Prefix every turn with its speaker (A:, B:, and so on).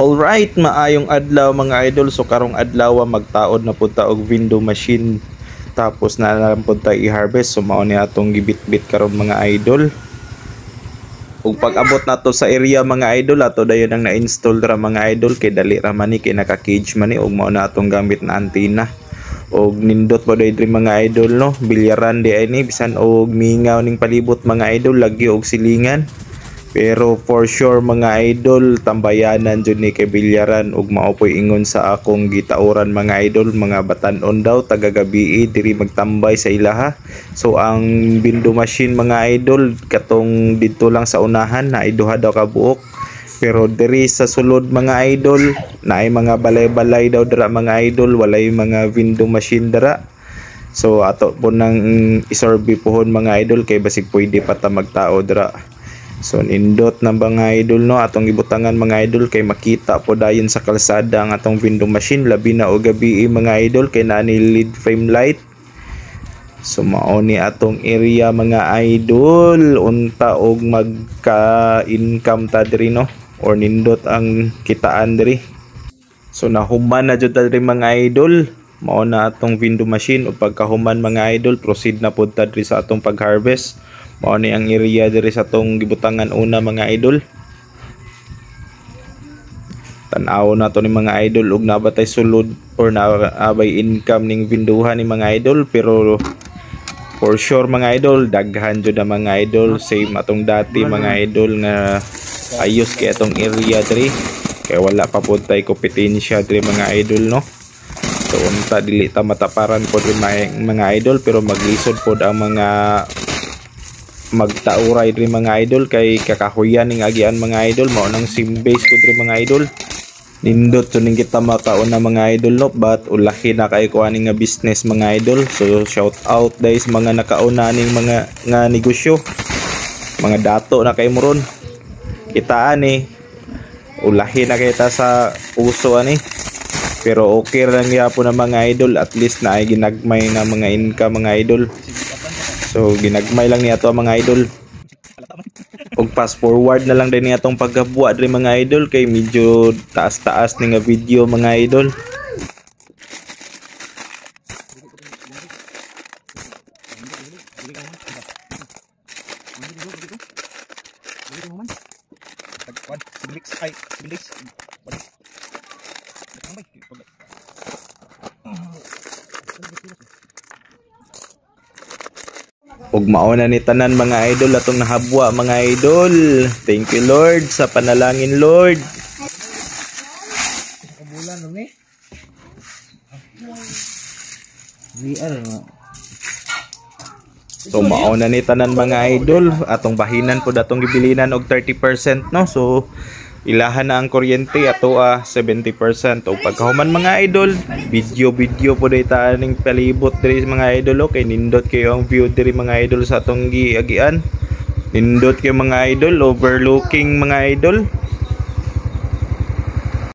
A: Alright, maayong adlaw mga idol. So karong adlaw magtaod na punta og window machine. Tapos na lang punta i-harvest. So mao ni atong gibit-bit karon mga idol. Ug pag-abot na to sa area mga idol, ato dayon ang na-install ra mga idol kay dali ra man ni kay naka-cage man ni ug mao na atong gamit na antena. Og nindot po diri mga idol no, bilyaran di ay ni bisan og mingaw ning palibot mga idol, lagyo og silingan. Pero for sure mga idol, tambayanan jud ni kay bilyaran ug mao poy ingon sa akong gitauran mga idol, mga batan-on daw taga-gabi diri magtambay sa ilaha. So ang window machine mga idol katong didto lang sa unahan na duha daw ka buok. Pero diri sa sulod mga idol, naay mga balay-balay daw dira mga idol, walay mga window machine dira. So ato po nang isorbe pohon mga idol kay basig pwede pa ta magtao dira. So nindot na mga idol no atong ibutangan mga idol kay makita po dayon sa kalsada ang atong window machine labi na og gabi mga idol kay naani LED frame light. So mao ni atong area mga idol, unta og magka-income ta diri no or nindot ang kitaan diri. So nahuman na jud diri mga idol, mao na atong window machine ug pagkahuman mga idol proceed na pud ta diri sa atong pag-harvest. Mao ni ang area diri sa tong gibutangan una mga idol. Tan-aw na to ni mga idol ug nabatay sulod or naabay income ning windowhan ni mga idol, pero for sure mga idol daghan jud na mga idol, same atong dati mga idol nga ayos kay atong area diri kay wala pa pud tay kompetensya diri mga idol no. So unta dili ta mataparan pod mga idol, pero maglisod pod ang mga magtauray diri mga idol kay kakahuyan ning agian mga idol, mao nang sim base ko diri mga idol. Nindot so ning kita makaon na mga idol no, but ulahi na kay kuha ning nga business mga idol. So shout out guys mga nakauna ning mga nga negosyo, mga dato na kay moron kitaan ni ulahi na kita sa puso ani. Pero okay lang gyapon na mga idol, at least na ay ginagmay na mga income mga idol. So ginagmay lang niya to mga idol. Ug fast forward na lang din niya tong paggabuwa diri mga idol kay medyo taas-taas ni nga video mga idol. Ug mao na ni tanan mga idol atong nahabwa mga idol. Thank you Lord sa panalangin Lord.
B: Kabulan ni.
A: So mao na ni tanan mga idol, atong bahinan pud atong gibilinan og 30% no. So ilahan na ang kuryente ato 70%. O pagkahuman mga idol, video po data ning palibot diri mga idol kay nindot kayo ang view diri mga idol sa atong giagian. Nindot kayo mga idol, overlooking mga idol.